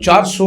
400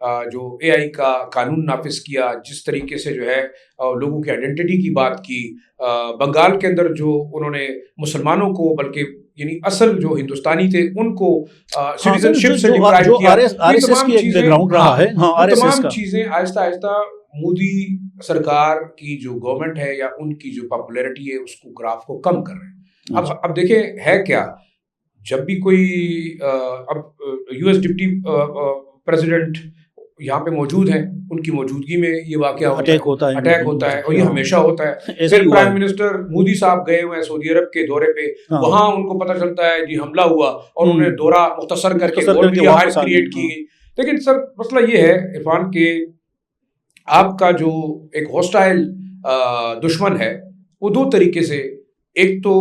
جو AI کا قانون نافذ کیا, جس طریقے سے جو ہے لوگوں کی آئیڈینٹی کی بات کی, بنگال کے اندر جو انہوں نے مسلمانوں کو بلکہ یعنی اصل جو ہندوستانی تھے ان کو سٹیزن شپ سے ڈپرائیو کیا, تمام چیزیں آہستہ آہستہ مودی سرکار کی جو گورنمنٹ ہے یا ان کی جو پاپولیرٹی ہے اس کو گراف کو کم کر رہے ہیں. اب دیکھیں ہے کیا, جب بھی کوئی اب US ڈپٹی پریزیڈنٹ یہاں پہ موجود ہیں, ان کی موجودگی میں یہ واقعہ اٹیک ہوتا ہے اور یہ ہمیشہ ہوتا ہے. پھر پرائم منسٹر مودی صاحب گئے ہوئے ہیں سعودی عرب کے دورے پہ, وہاں ان کو پتہ چلتا ہے جی حملہ ہوا اور انہوں نے دورہ مختصر کر کے ہائپ کریٹ کی. لیکن سر مسئلہ یہ ہے عرفان کہ آپ کا جو ایک ہوسٹائل دشمن ہے وہ دو طریقے سے, ایک تو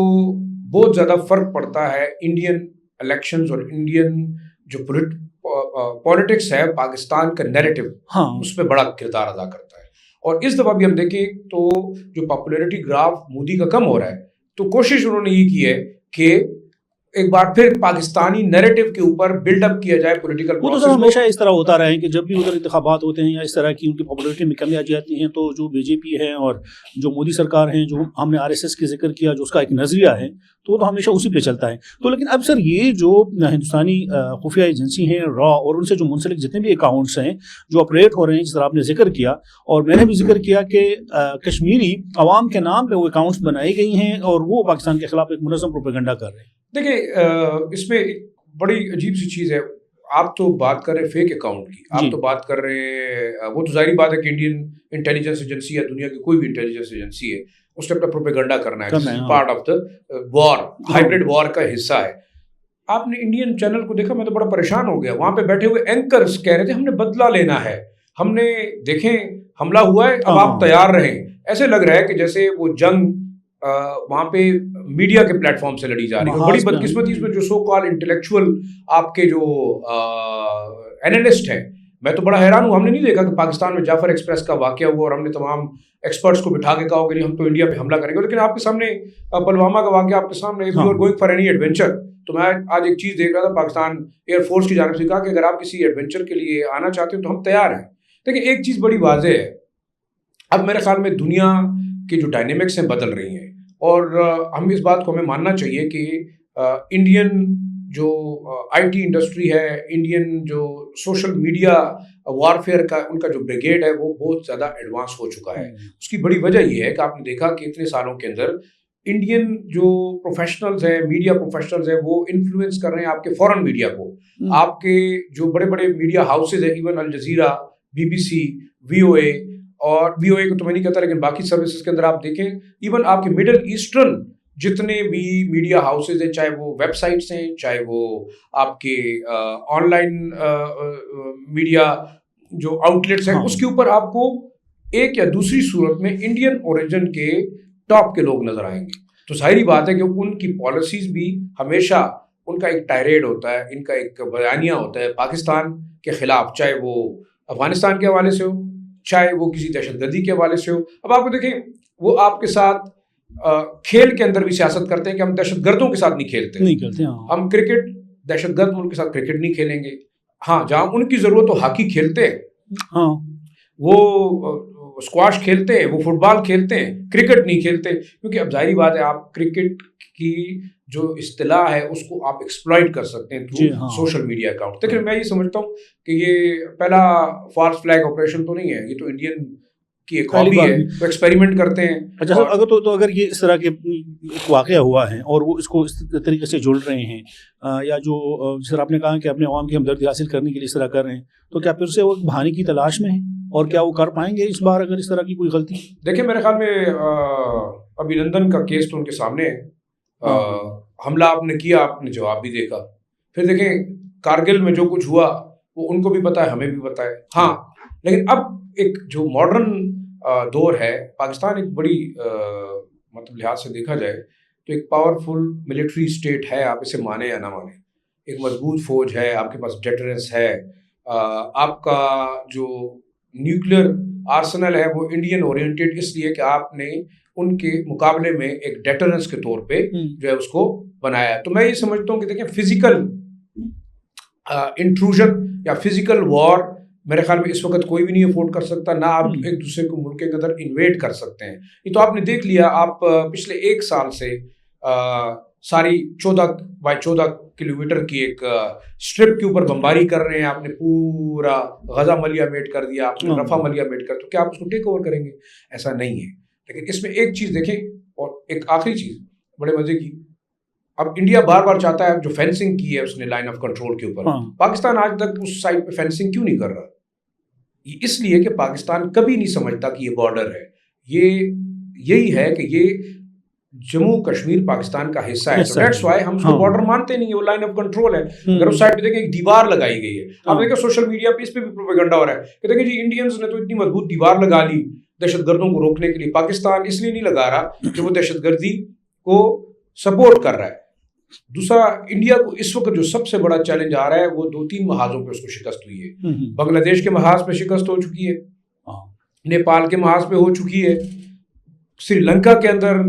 بہت زیادہ فرق پڑتا ہے انڈین الیکشنز اور انڈین جو پولیٹکس ہے پاکستان کا نیریٹو, اس پہ بڑا کردار ادا کرتا ہے. اور اس دفعہ بھی ہم دیکھیں تو جو پاپولیرٹی گراف مودی کا کم ہو رہا ہے, تو کوشش انہوں نے یہ کی ہے کہ ایک بار پھر پاکستانی نیریٹو کے اوپر بلڈ اپ کیا جائے پولیٹیکل پروسیس. وہ تو ہمیشہ اس طرح ہوتا رہا ہے کہ جب بھی ادھر انتخابات ہوتے ہیں یا اس طرح کی ان کی پاپولیرٹی میں کمی آ جاتی ہیں تو جو BJP ہے اور جو مودی سرکار ہیں, جو ہم نے RSS کے ذکر کیا, جو اس کا ایک نظریہ ہے, تو وہ تو ہمیشہ اسی پہ چلتا ہے. تو لیکن اب سر یہ جو ہندوستانی خفیہ ایجنسی ہیں را, اور ان سے جو منسلک جتنے بھی اکاؤنٹس ہیں جو آپریٹ ہو رہے ہیں, جس طرح آپ نے ذکر کیا اور میں نے بھی ذکر کیا کہ کشمیری عوام کے نام پہ وہ اکاؤنٹس بنائی گئی ہیں اور وہ پاکستان کے خلاف ایک منظم پروپیگنڈا کر رہے ہیں. دیکھیں اس میں ایک بڑی عجیب سی چیز ہے, آپ تو بات کر رہے ہیں فیک اکاؤنٹ کی, آپ تو بات کر رہے ہیں, وہ تو ظاہری بات ہے کہ انڈین انٹیلیجنس ایجنسی یا دنیا کی کوئی بھی انٹیلیجنس ایجنسی ہے اس نے اپنا پروپیگنڈا کرنا ہے, part of the war, hybrid war کا حصہ ہے. آپ نے انڈین چینل کو دیکھا, میں تو بڑا پریشان ہو گیا, وہاں پہ بیٹھے ہوئے اینکرز کہہ رہے تھے ہم نے بدلہ لینا ہے, ہم نے دیکھیں حملہ ہوا ہے, اب آپ تیار رہیں. ایسے لگ رہا ہے کہ جیسے وہ جنگ وہاں پہ میڈیا کے پلیٹ فارم سے لڑی جا رہی ہے. بڑی بدقسمتی اس میں جو سو کال انٹلیکچوئل آپ کے جو اینالسٹ ہیں, میں تو بڑا حیران ہوں. ہم نے نہیں دیکھا کہ پاکستان میں جعفر ایکسپریس کا واقعہ ہوا اور ہم نے تمام ایکسپرٹس کو بٹھا کے کہا کہ ہم تو انڈیا پہ حملہ کریں گے, لیکن آپ کے سامنے پلوامہ کا واقعہ آپ کے سامنے, you are going for any adventure. تو میں آج ایک چیز دیکھ رہا تھا, پاکستان ایئر فورس کی جانب سے کہا کہ اگر آپ کسی ایڈونچر کے لیے آنا چاہتے ہیں تو ہم تیار ہیں. لیکن ایک چیز بڑی واضح ہے, اب میرے خیال میں دنیا کی جو ڈائنامکس ہیں بدل رہی ہیں, اور ہم اس بات کو ہمیں ماننا چاہیے کہ انڈین جو IT انڈسٹری ہے, انڈین جو سوشل میڈیا وارفیئر کا ان کا جو بریگیڈ ہے وہ بہت زیادہ ایڈوانس ہو چکا ہے. اس کی بڑی وجہ یہ ہے کہ آپ نے دیکھا کہ اتنے سالوں کے اندر انڈین جو پروفیشنلز ہیں, میڈیا پروفیشنلز ہیں, وہ انفلوئنس کر رہے ہیں آپ کے فورن میڈیا کو. آپ کے جو بڑے بڑے میڈیا ہاؤسز ہیں, ایون الجزیرہ, BBC, VOA, اور VOA کو تو میں نہیں کہتا, لیکن باقی سروسز کے اندر آپ دیکھیں, ایون آپ کے مڈل ایسٹرن جتنے بھی میڈیا ہاؤسز ہیں, چاہے وہ ویب سائٹس ہیں, چاہے وہ آپ کے آن لائن میڈیا جو آؤٹ لیٹس ہیں, اس کے اوپر آپ کو ایک یا دوسری صورت میں انڈین اوریجن کے ٹاپ کے لوگ نظر آئیں گے. تو ظاہری بات ہے کہ ان کی پالیسیز بھی ہمیشہ ان کا ایک ٹائریڈ ہوتا ہے, ان کا ایک بیانیہ ہوتا ہے پاکستان کے خلاف, چاہے وہ افغانستان کے حوالے سے ہو, چاہے وہ کسی دہشت گردی کے حوالے سے ہو. اب آپ کو دیکھیں وہ آپ کے ساتھ کھیل کے اندر بھی سیاست کرتے ہیں کہ ہم دہشت گردوں کے ساتھ نہیں کھیلتے. ہم کرکٹ دہشت گرد ملک کے ساتھ کرکٹ نہیں کھیلیں گے. ہاں جہاں ان کی ضرورت ہو ہاکی کھیلتے ہیں, وہ اسکواش کھیلتے ہیں, وہ فٹ بال کھیلتے ہیں, کرکٹ نہیں کھیلتے. کیونکہ اب ظاہری بات ہے آپ کرکٹ کی جو اصطلاح ہے اس کو آپ ایکسپلائٹ کر سکتے ہیں تھرو سوشل میڈیا اکاؤنٹ. لیکن میں یہ سمجھتا ہوں کہ یہ پہلا فالس فلیگ آپریشن تو نہیں ہے, یہ تو انڈین کی ایک ہابی ہے, وہ ایکسپیریمنٹ کرتے ہیں. اچھا اگر تو اگر یہ اس طرح کے واقعہ ہوا ہے اور وہ اس کو اس طریقے سے جڑ رہے ہیں, یا جو جس طرح آپ نے کہا کہ اپنے عوام کی ہمدردی حاصل کرنے کے لیے اس طرح کر رہے ہیں, تو کیا پھر سے وہ بہانے کی تلاش میں ہیں, اور کیا وہ کر پائیں گے اس بار اگر اس طرح کی کوئی غلطی؟ دیکھیں میرے خیال میں ابھی لندن کا کیس تو ان کے سامنے ہے, حملہ آپ نے کیا, آپ نے جواب بھی دیکھا. پھر دیکھیں کارگل میں جو کچھ ہوا وہ ان کو بھی پتا ہے, ہمیں بھی پتا ہے. ہاں لیکن اب ایک جو ماڈرن دور ہے, پاکستان ایک بڑی مطلب لحاظ سے دیکھا جائے تو ایک پاورفل ملٹری اسٹیٹ ہے, آپ اسے مانیں یا نہ مانیں. ایک مضبوط فوج ہے, آپ کے پاس ڈیٹرنس ہے, آپ کا جو نیوکلیر آرسنل ہے وہ انڈین اورینٹیڈ اس لیے کہ آپ نے ان کے مقابلے میں ایک ڈیٹرنس کے طور پہ جو ہے اس کو بنایا. تو میں یہ سمجھتا ہوں کہ دیکھیں فزیکل انٹروژن یا فزیکل وار میرے خیال میں اس وقت کوئی بھی نہیں افورڈ کر سکتا، نہ آپ ایک دوسرے کو ملک کے اندر انویٹ کر سکتے ہیں. یہ تو آپ نے دیکھ لیا، آپ پچھلے 1 سال سے ساری 14 کلومیٹر کی ایک اسٹرپ کے اوپر بمباری کر رہے ہیں. آپ نے پورا غزہ ملیامیٹ کر دیا، آپ نے رفح ملیامیٹ کر، تو کیا آپ اس کو ٹیک اوور کریں گے؟ ایسا نہیں ہے. لیکن اس میں ایک چیز دیکھیں، اور ایک آخری چیز بڑے مزے کی، اب انڈیا بار بار چاہتا ہے جو فینسنگ کی ہے اس نے لائن آف کنٹرول کے اوپر، پاکستان آج تک اس سائڈ پہ فینسنگ کیوں نہیں کر رہا؟ یہ اس لیے کہ پاکستان کبھی نہیں سمجھتا کہ یہ بارڈر ہے. یہی ہے کہ یہ جموں کشمیر پاکستان کا حصہ ہے. So that's why ہم اس کو بارڈر مانتے نہیں ہیں، وہ لائن آف کنٹرول ہے. اگر اس سائڈ پہ دیکھیں ایک دیوار لگائی گئی ہے، آپ دیکھیں سوشل میڈیا پہ اس پہ بھی پروپیگنڈا ہو رہا ہے کہ دیکھیں جی انڈینز نے تو اتنی مضبوط دیوار لگا لی دہشت گردوں کو روکنے کے لیے. پاکستان اس لیے نہیں لگا رہا کہ وہ دہشت گردی کو سپورٹ کر رہا ہے. دوسرا، انڈیا کو اس وقت جو سب سے بڑا چیلنج آ رہا ہے وہ 2-3 محاذوں پہ اس کو شکست ہوئی ہے. بنگلہ دیش کے محاذ پہ شکست ہو چکی ہے، نیپال کے محاذ پہ ہو چکی ہے، سری لنکا کے اندر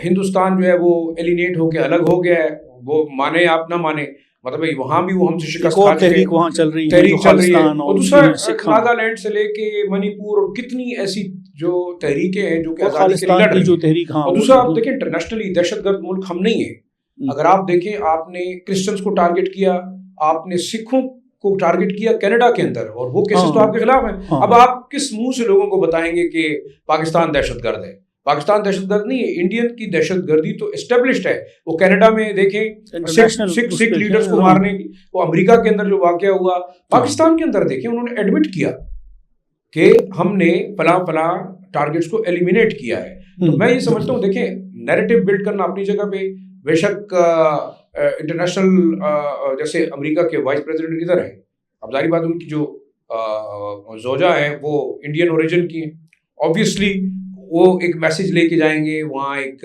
ہندوستان جو ہے وہ ایلینیٹ ہو کے الگ ہو گیا ہے. وہ مانے آپ نہ مانے، مطلب وہاں بھی وہ ہم سے شکست کھا چکے، تحریک وہاں چل رہی ہے. اور دوسرا ناگالینڈ سے لے کے منی پور اور کتنی ایسی جو تحریکیں ہیں جو کہ آزادی کے لیے لڑ رہی ہیں. اور دوسرا آپ دیکھیں انٹرنیشنلی دہشت گرد ملک ہم نہیں ہیں. اگر آپ دیکھیں، آپ نے کرسچنس کو ٹارگٹ کیا، آپ نے سکھوں کو ٹارگٹ کیا کینیڈا کے اندر، اور وہ کیسز تو آپ کے خلاف ہیں. اب آپ کس منہ سے لوگوں کو بتائیں گے کہ پاکستان دہشت گرد ہے؟ پاکستان دہشت گرد نہیں ہے. انڈین کی دہشت گردی تو اسٹیبلشڈ ہے. وہ کینیڈا میں دیکھیں سکھ لیڈرز کو مارنے کی، وہ امریکہ کے اندر جو واقعہ ہوا، پاکستان کے اندر دیکھیں انہوں نے ایڈمٹ کیا کہ ہم نے فلاں ٹارگٹس کو ایلیمینیٹ کیا ہے. تو میں یہ سمجھتا ہوں، دیکھیں نیریٹو بلڈ کرنا اپنی جگہ پہ، بے شک انٹرنیشنل جیسے امریکہ کے وائس پریزیڈنٹ ادھر ہیں، اب ظاہری بات ان کی جو زوجہ ہیں وہ انڈین اوریجن کی ہیں، آبویسلی وہ ایک میسج لے کے جائیں گے وہاں، ایک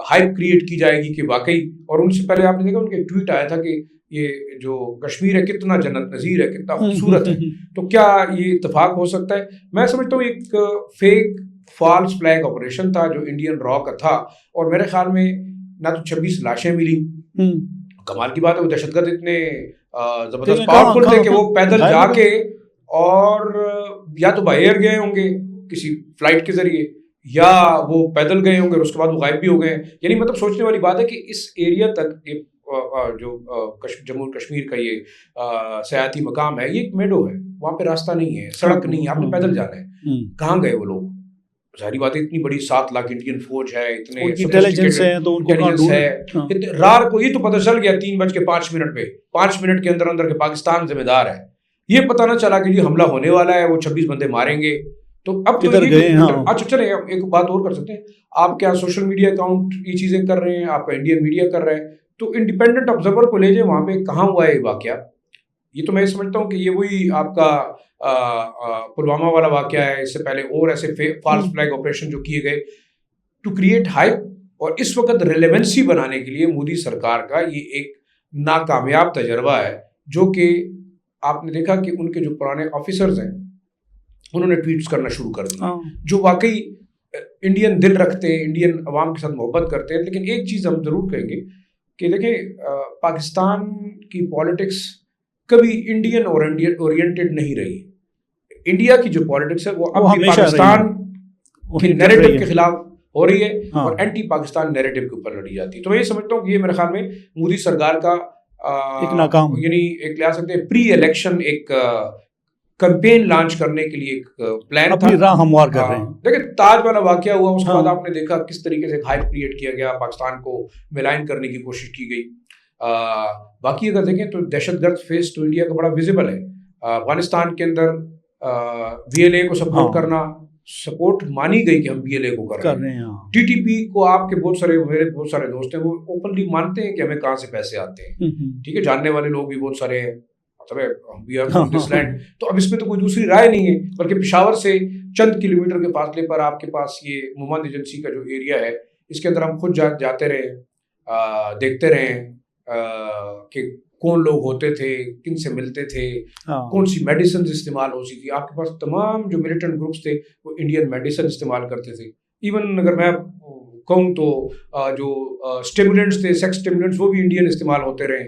ہائپ کریٹ کی جائے گی کہ واقعی. اور ان سے پہلے آپ نے دیکھا ان کے ٹویٹ آیا تھا کہ یہ جو کشمیر ہے کتنا جنت نظیر ہے، کتنا خوبصورت ہے. تو کیا یہ اتفاق ہو سکتا ہے؟ میں سمجھتا ہوں ایک فیک فالس فلیگ آپریشن تھا جو انڈین را کا تھا. اور میرے خیال میں نہ تو 26 لاشیں ملی، کمال کی بات ہے وہ دہشت گرد اتنے زبردست پاورفل تھے کہ وہ پیدل جا کے، اور یا تو بائی ایئر گئے ہوں گے کسی فلائٹ کے ذریعے، یا وہ پیدل گئے ہوں گے اور اس کے بعد وہ غائب بھی ہو گئے. یعنی مطلب سوچنے والی بات ہے کہ اس ایریا تک جو جموں کشمیر کا یہ سیاحتی مقام ہے، یہ ایک میڈو ہے، وہاں پہ راستہ نہیں ہے، سڑک نہیں ہے، آپ نے پیدل جانا ہے. کہاں گئے وہ لوگ؟ ظاہری بات ہے اتنی بڑی 7 لاکھ انڈین فوج ہے، اتنے انٹیلیجنس ہے، رار کو یہ تو پتہ چل گیا 3:05 پہ 5 منٹ کے اندر اندر کہ پاکستان ذمہ دار ہے. یہ پتہ نہ چلا کہ یہ حملہ ہونے والا ہے، وہ 26 بندے ماریں گے. تو اب اچھا چلیں ایک بات اور کر سکتے ہیں، آپ کیا سوشل میڈیا اکاؤنٹ یہ چیزیں کر رہے ہیں، آپ کا انڈین میڈیا کر رہا ہے، تو انڈیپینڈنٹ آبزرور کو لے جائیں وہاں پہ کہاں ہوا ہے یہ واقعہ. یہ تو میں سمجھتا ہوں کہ یہ وہی آپ کا پلوامہ والا واقعہ ہے. اس سے پہلے اور ایسے فالس فلیگ آپریشن جو کیے گئے ٹو کریٹ ہائپ، اور اس وقت ریلیونسی بنانے کے لیے مودی سرکار کا یہ ایک ناکامیاب تجربہ ہے. جو کہ آپ نے دیکھا کہ ان کے جو پرانے آفیسرز ہیں انہوں نے ٹویٹس کرنا شروع کر دیا، جو واقعی انڈین دل رکھتے ہیں، انڈین عوام کے ساتھ محبت کرتے ہیں. لیکن ایک چیز ہم ضرور کہیں گے کہ دیکھیں پاکستان کی پالیٹکس کبھی انڈین اورینٹڈ نہیں رہی. انڈیا کی جو پالیٹکس ہے وہ اب بھی پاکستان کے نیریٹو کے خلاف ہو رہی ہے اور اینٹی پاکستان نیریٹو کے اوپر لڑی جاتی ہے. تو میں یہ سمجھتا ہوں کہ یہ میرے خیال میں مودی سرکار کا ایک ناکام، یعنی ایک لے سکتے ہیں پری الیکشن ایک کمپین لانچ کرنے کے لیے ایک پلان تھا، راہ ہموار کر رہے ہیں. دیکھیں تاج والا واقعہ ہوا، اس کے بعد آپ نے دیکھا کس طریقے سے ہائپ کریٹ کیا گیا، پاکستان کو ملائن کرنے کی کوشش کی گئی. باقی اگر دیکھیں تو دہشت گرد فیس تو انڈیا کا بڑا ویزیبل ہے. افغانستان کے اندر وی ایل اے کو سپورٹ کرنا، سپورٹ مانی گئی کہ ہم وی ایل اے کو کر رہے ہیں. ٹی ٹی پی کو آپ کے میرے بہت سارے دوست ہیں وہ اوپنلی مانتے ہیں کہ ہمیں کہاں سے پیسے آتے ہیں. ٹھیک ہے، جاننے والے لوگ بھی بہت سارے ہیں. تو اب اس میں تو کوئی دوسری رائے نہیں ہے، بلکہ پشاور سے چند کلومیٹر کے فاصلے پر آپ کے پاس یہ مومند ایجنسی کا جو ایریا ہے، اس کے اندر ہم خود جاتے رہے، دیکھتے رہے کہ کون لوگ ہوتے تھے، کن سے ملتے تھے، کون سی میڈیسنز استعمال ہوتی تھی. آپ کے پاس تمام جو ملیٹنٹ گروپس تھے وہ انڈین میڈیسن استعمال کرتے تھے. ایون اگر میں کہوں تو جو اسٹیمولنٹس تھے، سیکس اسٹیمولنٹس، وہ بھی انڈین استعمال ہوتے رہے.